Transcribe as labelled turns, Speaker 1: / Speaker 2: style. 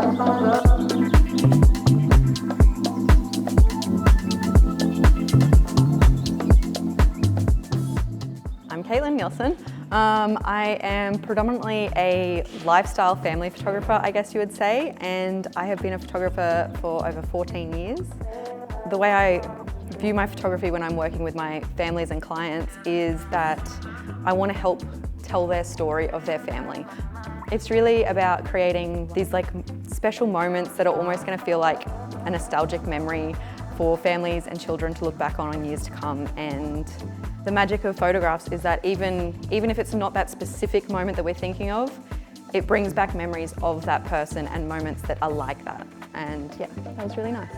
Speaker 1: I'm Katelyn Neilsen. I am predominantly a lifestyle family photographer, I guess you would say, and I have been a photographer for over 14 years. The way I view my photography when I'm working with my families and clients is that I want to help tell their story of their family. It's really about creating these special moments that are almost going to feel like a nostalgic memory for families and children to look back on in years to come. And the magic of photographs is that even if it's not that specific moment that we're thinking of, it brings back memories of that person and moments that are like that. And yeah, that was really nice.